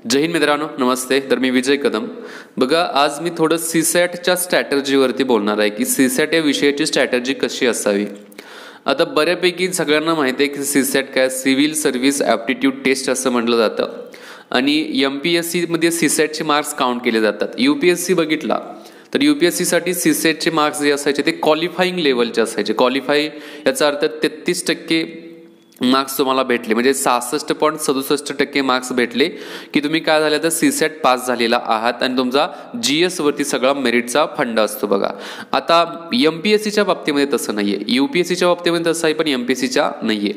जय हिंद मित्रांनो, नमस्ते. तर मी विजय कदम. बघा, आज मी थोडं सीसॅटच्या स्ट्रॅटर्जीवरती बोलणार आहे की सीसॅट या विषयाची स्ट्रॅटर्जी कशी असावी. आता बऱ्यापैकी सगळ्यांना माहिती आहे की सीसॅट काय, सिव्हिल सर्व्हिस ॲप्टिट्यूड टेस्ट असं म्हटलं जातं आणि MPSCमध्ये सीसॅटचे मार्क्स काउंट केले जातात. UPSC बघितला तर UPSCसाठी सीसॅटचे मार्क्स जे असायचे ते क्वालिफाईंग लेवलचे असायचे. क्वालिफाय याचा अर्थ 33% मार्क्स तुम्हाला भेटले, म्हणजे 66.67% मार्क्स भेटले की तुम्ही काय झालं तर सीसॅट पास झालेला आहात आणि तुमचा GS वरती सगळा मेरिटचा फंड असतो. बघा, आता MPSCच्या बाबतीमध्ये तसं नाहीये. UPSCच्या बाबतीमध्ये तसं आहे, पण MPSCच्या नाहीये.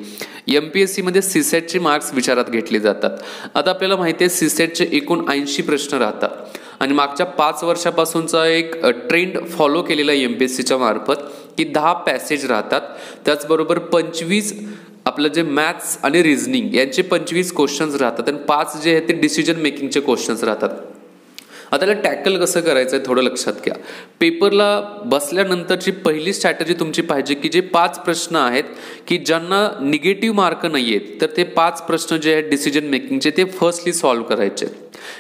MPSCमध्ये सीसॅटचे मार्क्स विचारात घेतले जातात. आता आपल्याला माहिती आहे सीसॅटचे एकूण 80 प्रश्न राहतात आणि मागच्या 5 वर्षापासूनचा एक ट्रेंड फॉलो केलेला MPSCच्या मार्फत की 10 पॅसेज राहतात. त्याचबरोबर 25 आपलं जे मॅथ्स आणि रिझनिंग यांचे 25 क्वेश्चन्स राहतात आणि 5 जे आहेत ते डिसिजन मेकिंगचे क्वेश्चन्स राहतात. आता त्याला टॅकल कसं करायचं आहे थोडं लक्षात घ्या. पेपरला बसल्यानंतरची पहिली स्ट्रॅटर्जी तुमची पाहिजे की जे 5 प्रश्न आहेत की ज्यांना निगेटिव्ह मार्क नाही आहेत, तर ते 5 प्रश्न जे आहेत डिसिजन मेकिंगचे ते फर्स्टली सॉल्व्ह करायचे.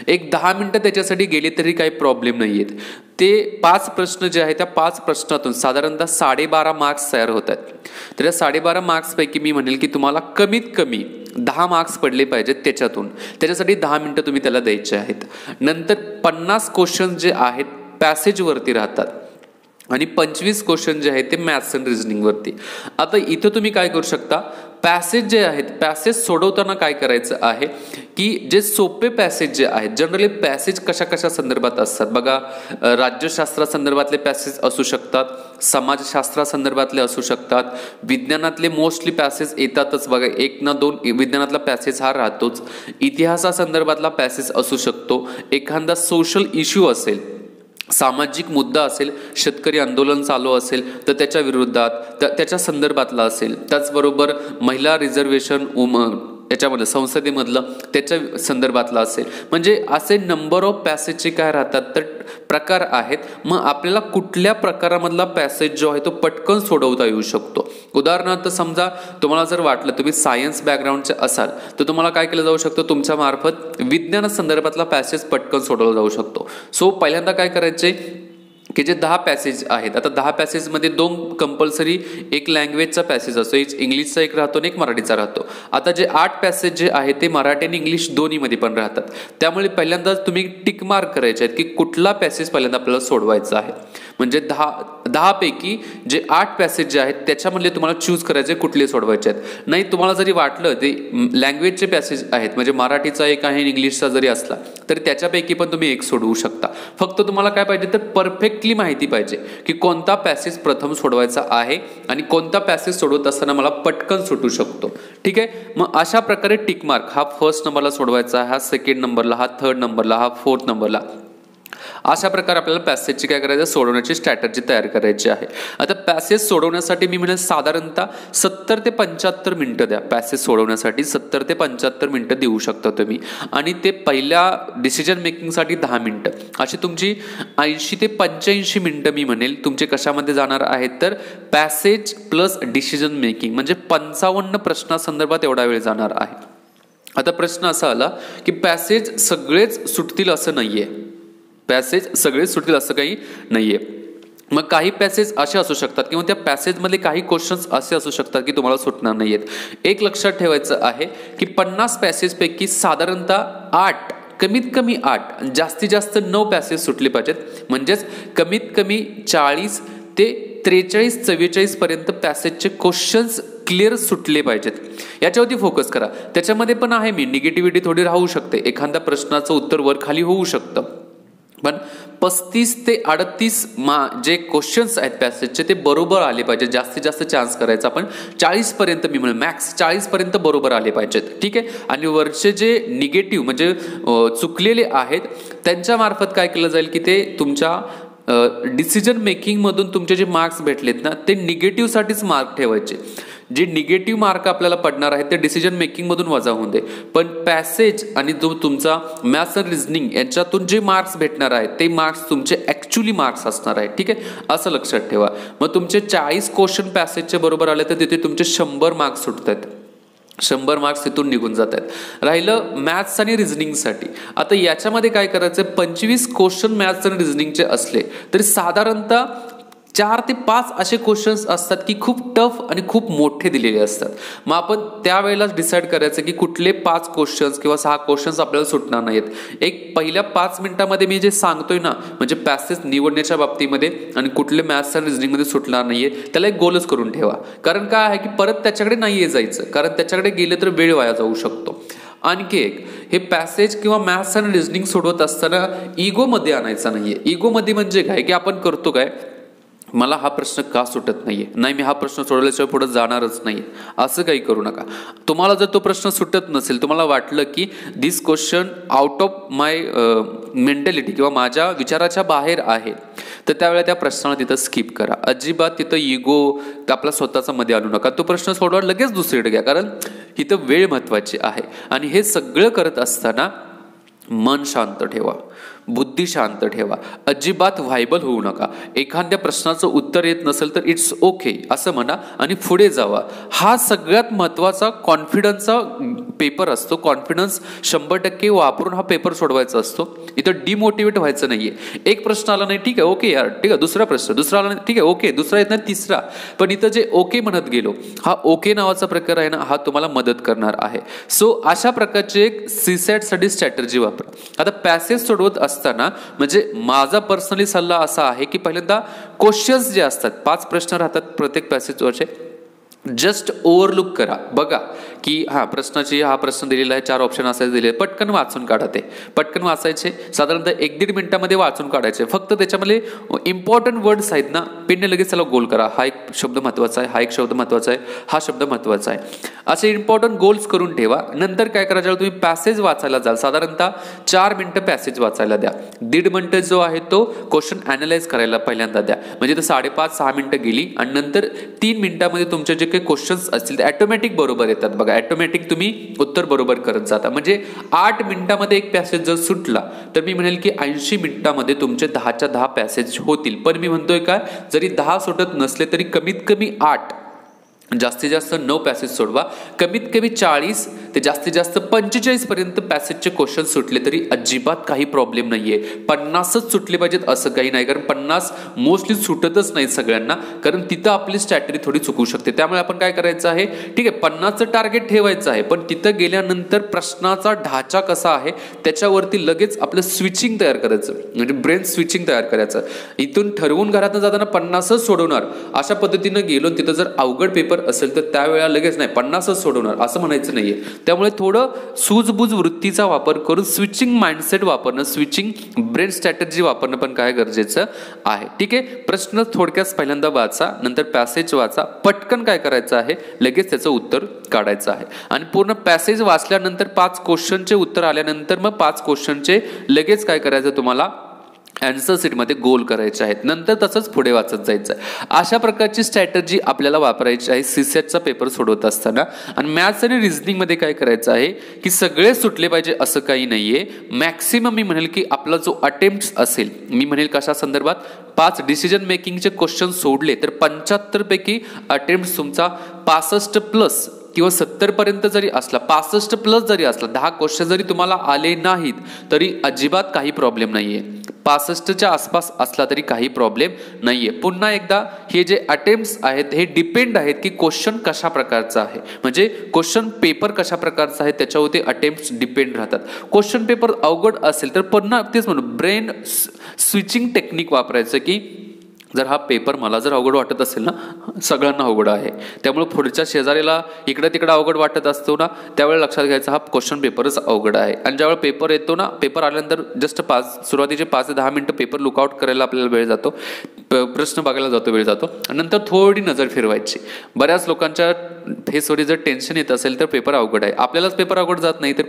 एक 10 मिनिटं त्याच्यासाठी गेले तरी काही प्रॉब्लेम नाही आहेत. ते 5 प्रश्न जे आहेत त्या 5 प्रश्नातून साधारणतः 12.5 मार्क्स तयार होत आहेत. तर या 12.5 मार्क्सपैकी मी म्हणेल की तुम्हाला कमीत कमी 10 मार्क्स पडले पाहिजेत त्याच्यासाठी 10 मिनिटं तुम्ही त्याला द्यायचे आहेत. नंतर 50 क्वेश्चन जे आहेत पॅसेजवरती राहतात आणि 25 क्वेश्चन जे आहेत ते मॅथ्स अँड रिझनिंगवरती. आता इथं तुम्ही काय करू शकता, पॅसेज जे आहेत पॅसेज सोडवताना काय करायचं आहे की जे सोपे पॅसेज जे आहेत, जनरली पॅसेज कशा संदर्भात असतात बघा, राज्यशास्त्रासंदर्भातले पॅसेज असू शकतात, समाजशास्त्रासंदर्भातले असू शकतात, विज्ञानातले मोस्टली पॅसेज येतातच बघा, 1 ना 2 विज्ञानातला पॅसेज हा राहतोच. इतिहासासंदर्भातला पॅसेज असू शकतो, एखादा सोशल इश्यू असेल, सामाजिक मुद्दा असेल, शेतकरी आंदोलन चालू असेल तर त्याच्या विरोधात त्याच्या संदर्भातला असेल. त्याचबरोबर महिला रिझर्वेशन याच्यामध्ये संसदेमधलं त्याच्या संदर्भातला असेल. म्हणजे असे नंबर ऑफ पॅसेजचे काय राहतात तर प्रकार आहेत. मग आपल्याला कुठल्या प्रकारामधला पॅसेज जो आहे तो पटकन सोडवता येऊ शकतो. उदाहरणार्थ समजा तुम्हाला जर वाटलं तुम्ही सायन्स बॅकग्राऊंडचे असाल तर तुम्हाला काय केलं जाऊ शकतं, तुमच्या मार्फत विज्ञान संदर्भातला पॅसेज पटकन सोडवला जाऊ शकतो. सो पहिल्यांदा काय करायचे की जे 10 पॅसेज आहेत, आता 10 पॅसेजमध्ये 2 कंपल्सरी, एक लँग्वेजचा पॅसेज असतो, एक इंग्लिशचा एक राहतो आणि एक मराठीचा राहतो. आता जे 8 पॅसेज जे आहेत ते मराठी आणि इंग्लिश दोन्हीमध्ये पण राहतात. त्यामुळे पहिल्यांदा तुम्ही टिक मार्क करायचे आहेत की कुठला पॅसेज पहिल्यांदा आपल्याला सोडवायचा आहे. म्हणजे 10 पैकी जे 8 पॅसेज जे आहेत त्याच्यामधले तुम्हाला चूज करायचे कुठले सोडवायचे आहेत. नाही तुम्हाला जरी वाटलं ते लँग्वेजचे पॅसेज आहेत, म्हणजे मराठीचा एक आहे इंग्लिशचा जरी असला तरी त्याच्यापैकी पण तुम्ही एक सोडवू शकता. फक्त तुम्हाला काय पाहिजे तर परफेक्टली माहिती पाहिजे की कोणता पॅसेज प्रथम सोडवायचा आहे आणि कोणता पॅसेज सोडवत असताना मला पटकन सुटू शकतो. ठीक आहे, मग अशा प्रकारे टिक मार्क, हा फर्स्ट नंबरला सोडवायचा, हा सेकंड नंबरला, हा थर्ड नंबरला, हा फोर्थ नंबरला, अशा प्रकारे आपल्याला पॅसेजची काय करायचं, सोडवण्याची स्ट्रॅटर्जी तयार करायची आहे. आता पॅसेज सोडवण्यासाठी मी म्हणेन साधारणतः 70 ते 75 मिनिटं द्या. पॅसेज सोडवण्यासाठी 70 ते 75 मिनिटं देऊ शकता तुम्ही आणि ते पहिल्या डिसिजन मेकिंगसाठी 10 मिनिटं, अशी तुमची 80 ते 85 मिनिटं मी म्हणेल तुमचे कशामध्ये जाणार आहेत तर पॅसेज प्लस डिसिजन मेकिंग, म्हणजे 55 प्रश्नासंदर्भात एवढा वेळ जाणार आहे. आता प्रश्न असा आला की पॅसेज सगळेच सुटतील असं नाहीये, पॅसेज सगळे सुटतील असं काही नाहीये. मग काही पॅसेज असे असू शकतात किंवा त्या पॅसेजमधले काही क्वेश्चन्स असे असू शकतात की तुम्हाला सुटणार नाहीयेत. एक लक्षात ठेवायचं आहे की 50 पॅसेजपैकी साधारणतः 8, कमीत कमी 8, जास्तीत जास्त 9 पॅसेज सुटले पाहिजेत. म्हणजेच कमीत कमी 40 ते 43-44 पर्यंत पॅसेजचे क्वेश्चन्स क्लिअर सुटले पाहिजेत. याच्यावरती फोकस करा. त्याच्यामध्ये पण आहे मी निगेटिव्हिटी थोडी राहू शकते, एखाद्या प्रश्नाचं उत्तर वर खाली होऊ शकतं, पण 35 ते 38 जे क्वेश्चन्स आहेत पॅसेजचे ते बरोबर आले पाहिजे. जास्तीत जास्त चान्स करायचा आपण 40 पर्यंत, मी म्हणेन मॅक्स 40 पर्यंत बरोबर आले पाहिजेत. ठीक आहे, आणि वरचे जे निगेटिव्ह म्हणजे चुकलेले आहेत त्यांच्या मार्फत काय केलं जाईल की ते तुमच्या डिसिजन मेकिंग मधून तुमचे जे मार्क्स भेटलेत ना ते निगेटिव्ह साठीच मार्क ठेवायचे. जे निगेटिव्ह मार्क आपल्याला पडणार आहेत ते डिसिजन मेकिंग मधून वजा होऊन दे, पण पॅसेज आणि जो तुमचा मॅथ्स अँड रिझनिंग याच्यातून जे मार्क्स भेटणार आहेत ते मार्क्स तुमचे ऍक्च्युअली मार्क्स असणार आहेत. ठीक आहे, असं लक्षात ठेवा. मग तुमचे 40 क्वेश्चन पॅसेजचे बरोबर आले तर तिथे तुमचे 100 मार्क्स सुटत आहेत. 100 मार्क्स तिथून निघून जात आहेत. राहिलं मॅथ्स आणि रिझनिंगसाठी. आता याच्यामध्ये काय करायचं, 25 क्वेश्चन मॅथ्स आणि रिझनिंगचे असले तरी साधारणतः 4 ते 5 असे क्वेश्चन्स असतात की खूप टफ आणि खूप मोठे दिलेले असतात. मग आपण त्यावेळेला डिसाईड करायचं की कुठले 5 क्वेश्चन्स किंवा 6 क्वेश्चन्स आपल्याला सुटणार नाहीत. एक पहिल्या 5 मिनिटांमध्ये मी जे सांगतोय ना, म्हणजे पॅसेज निवडण्याच्या बाबतीमध्ये आणि कुठले मॅथ्स आणि रिझनिंगमध्ये सुटणार नाहीये, त्याला एक गोलच करून ठेवा. कारण काय आहे की परत त्याच्याकडे नाहीये जायचं, कारण त्याच्याकडे गेले तर वेळ वाया जाऊ शकतो. आणखी एक, हे पॅसेज किंवा मॅथ्स आणि रिझनिंग सोडवत असताना इगोमध्ये आणायचा नाहीये. इगोमध्ये म्हणजे काय की आपण करतो काय, मला हा प्रश्न का सुटत नाहीये, नाही मी हा प्रश्न सोडवल्याशिवाय पुढे जाणारच नाही, असं काही करू नका. तुम्हाला जर तो प्रश्न सुटत नसेल, तुम्हाला वाटलं की this question out of my mentality किंवा माझ्या विचाराच्या बाहेर आहे, तर त्यावेळेला त्या प्रश्नाला तिथं स्किप करा. अजिबात तिथं इगो आपला स्वतःचा मध्ये आणू नका. तो प्रश्न सोडवा, लगेच दुसरीकडे घ्या, कारण इथं वेळ महत्वाची आहे. आणि हे सगळं करत असताना मन शांत ठेवा, बुद्धी शांत ठेवा, अजिबात व्हायबल होऊ नका. एखाद्या प्रश्नाचं उत्तर येत नसेल तर इट्स ओके असं म्हणा आणि पुढे जावा. हा सगळ्यात महत्वाचा कॉन्फिडन्सचा पेपर असतो. कॉन्फिडन्स 100% वापरून हा पेपर सोडवायचा असतो. इथं डिमोटिवेट व्हायचं नाहीये. एक प्रश्न आला नाही, ठीक आहे ओके यार, ठीक आहे दुसरा प्रश्न, दुसरा आला नाही, ठीक आहे ओके, दुसरा येत नाही, तिसरा. पण इथं जे ओके म्हणत गेलो, हा ओके नावाचा प्रकार आहे ना, हा तुम्हाला मदत करणार आहे. सो अशा प्रकारची एक सीसॅट साठी स्ट्रॅटेजी वापरा. आता पॅसेज सोडवत असताना म्हणजे माझा पर्सनली सल्ला असा आहे की पहिल्यांदा क्वेश्चन्स जे असतात, 5 प्रश्न राहतात प्रत्येक पॅसेजवरचे, जस्ट ओव्हरलुक करा. बघा की हा प्रश्नाची, हा प्रश्न दिलेला आहे, 4 ऑप्शन असायचे दिले, पटकन वाचून काढा. ते पटकन वाचायचे, साधारणतः 1-1.5 मिनिटामध्ये वाचून काढायचे. फक्त त्याच्यामध्ये इम्पॉर्टंट वर्ड्स आहेत ना, पेनने लगेच त्याला गोल करा. हा एक शब्द महत्वाचा आहे, हा एक शब्द महत्वाचा आहे, हा शब्द महत्वाचा आहे, असे इम्पॉर्टंट गोल्स करून ठेवा. नंतर काय करा, जेव्हा तुम्ही पॅसेज वाचायला जाल, साधारणतः 4 मिनिटं पॅसेज वाचायला द्या. 1.5 मिनिटं जो आहे तो क्वेश्चन अनालाइज करायला पहिल्यांदा द्या. म्हणजे तर 5.5-6 मिनिटं गेली आणि नंतर 3 मिनिटांमध्ये तुमचे जे काही क्वेश्चन्स असतील ते ऑटोमॅटिक बरोबर येतात. बघा ऑटोमॅटिक तुम्ही उत्तर बरोबर करत जाता. म्हणजे 8 मिनिटांमध्ये एक पॅसेज जर सुटला तर मी म्हणेल की 80 मिनिटांमध्ये तुमचे 10च्या 10 पॅसेज होतील. पण मी म्हणतोय काय, जरी 10 सुटत नसले तरी कमीत कमी 8, जास्तीत जास्त 9 पॅसेज सोडवा. कमीत कमी 40 ते जास्तीत जास्त 45 पर्यंत पॅसेजचे क्वेश्चन सुटले तरी अजिबात काही प्रॉब्लेम नाहीये. 50च सुटले पाहिजेत असं काही नाही, कारण 50 मोस्टली सुटतच नाहीत सगळ्यांना, कारण तिथं आपली स्ट्रॅटेजी थोडी चुकू शकते. त्यामुळे आपण काय करायचं आहे, ठीक आहे 50चं टार्गेट ठेवायचं आहे, पण तिथं गेल्यानंतर प्रश्नाचा ढाचा कसा आहे त्याच्यावरती लगेच आपलं स्विचिंग तयार करायचं, म्हणजे ब्रेन स्विचिंग तयार करायचं. इथून ठरवून घरातून जाताना 50च सोडवणार अशा पद्धतीनं गेलो, तिथं जर अवघड पेपर असेल तर त्यावेळेला लगेच नाही 50च सोडवणार असं म्हणायचं नाहीये. त्यामुळे थोडं सूझबूझ वृत्तीचा वापर करून स्विचिंग माइंडसेट वापरणं, स्विचिंग ब्रेन स्ट्रॅटेजी वापरणं पण काय गरजेचं आहे. ठीक आहे, प्रश्न थोडक्यात पहिल्यांदा वाचा, नंतर पॅसेज वाचा, पटकन काय करायचं आहे, लगेच त्याचं उत्तर काढायचं आहे. आणि पूर्ण पॅसेज वाचल्यानंतर 5 क्वेश्चनचे उत्तर आल्यानंतर मग 5 क्वेश्चनचे लगेच काय करायचं, तुम्हाला आन्सर शीटमध्ये गोल करायचे आहेत. नंतर तसंच पुढे वाचत जायचं. अशा प्रकारची स्ट्रॅटेजी आपल्याला वापरायची आहे सीसॅटचा पेपर सोडवत असताना. आणि मॅथ्स आणि रिझनिंगमध्ये काय करायचं आहे की सगळे सुटले पाहिजे असं काही नाहीये. मॅक्सिमम मी म्हणेल की आपला जो अटेम्प्ट असेल, मी म्हणेल कशा संदर्भात, 5 डिसिजन मेकिंगचे क्वेश्चन सोडले तर 75 पैकी अटेम्प्ट तुमचा 65+ किंवा 70 पर्यंत जरी असला, 65+ जरी असला, 10 क्वेश्चन जरी तुम्हाला आले नाहीत तरी अजिबात काही प्रॉब्लेम नाहीये. 65च्या आसपास असला तरी काही प्रॉब्लेम नाहीये. पुन्हा एकदा हे जे अटेम्प्ट्स आहेत हे डिपेंड आहेत की क्वेश्चन कशा प्रकारचा आहे, म्हणजे क्वेश्चन पेपर कशा प्रकारचा आहे त्याच्यावरती अटेम्प्ट्स डिपेंड राहतात. क्वेश्चन पेपर अवघड असेल तर पुन्हा तेच म्हणू, ब्रेन स्विचिंग टेक्निक वापरायचं की जर हा पेपर मला जर अवघड वाटत असेल ना, सगळ्यांना अवघड आहे, त्यामुळे पुढच्या शेजारीला इकडे तिकडे अवघड वाटत असतो ना, त्यावेळेला लक्षात घ्यायचं हा क्वेश्चन पेपरच अवघड आहे. आणि ज्यावेळेला पेपर येतो ना, पेपर आल्यानंतर जस्ट सुरुवातीचे 5 ते 10 मिनिटं पेपर लुकआउट करायला आपल्याला वेळ जातो, प्रश्न बघायला जातो वेळ जातो, आणि नंतर थोडी नजर फिरवायची. बऱ्याच लोकांच्या फेसवरती जर टेन्शन येत असेल तर पेपर अवघड आहे. आपल्यालाच पेपर अवघड जात नाही तर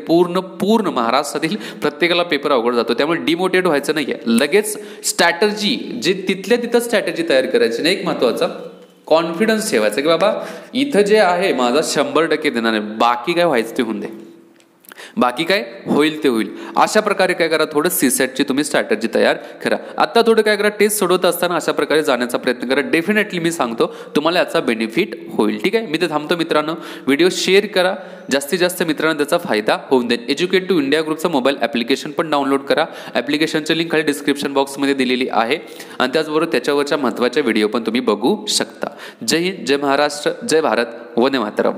पूर्ण महाराष्ट्रातील प्रत्येकाला पेपर अवघड जातो. त्यामुळे डिमोटिवेट व्हायचं नाहीये. लगेच स्ट्रॅटेजी जे तिथल्या तिथं स्ट्रॅटेजी तयार करायची नाही. एक महत्वाचा कॉन्फिडन्स ठेवायचा की बाबा इथं जे आहे माझा 100% देणार आहे, बाकी काय व्हायचं ते होऊन दे. बाकी काय होईल ते होईल. अशा प्रकारे काय करा, थोडं सीसॅटची तुम्ही स्ट्रॅटेजी तयार करा. आता थोडं काय करा, टेस्ट सोडवत असताना अशा प्रकारे जाण्याचा प्रयत्न करा. डेफिनेटली मी सांगतो तुम्हाला याचा बेनिफिट होईल. ठीक आहे, मी ते थांबतो मित्रांनो. व्हिडिओ शेअर करा, जास्तीत जास्त मित्रांनो त्याचा फायदा होऊन देईल. एज्युकेट टू इंडिया ग्रुपचं मोबाईल ॲप्लिकेशन पण डाउनलोड करा. ॲप्लिकेशनची लिंक खाली डिस्क्रिप्शन बॉक्समध्ये दिलेली आहे आणि त्याचबरोबर त्याच्यावरच्या महत्त्वाच्या व्हिडिओ पण तुम्ही बघू शकता. जय हिंद, जय महाराष्ट्र, जय भारत, वंदे मातरम.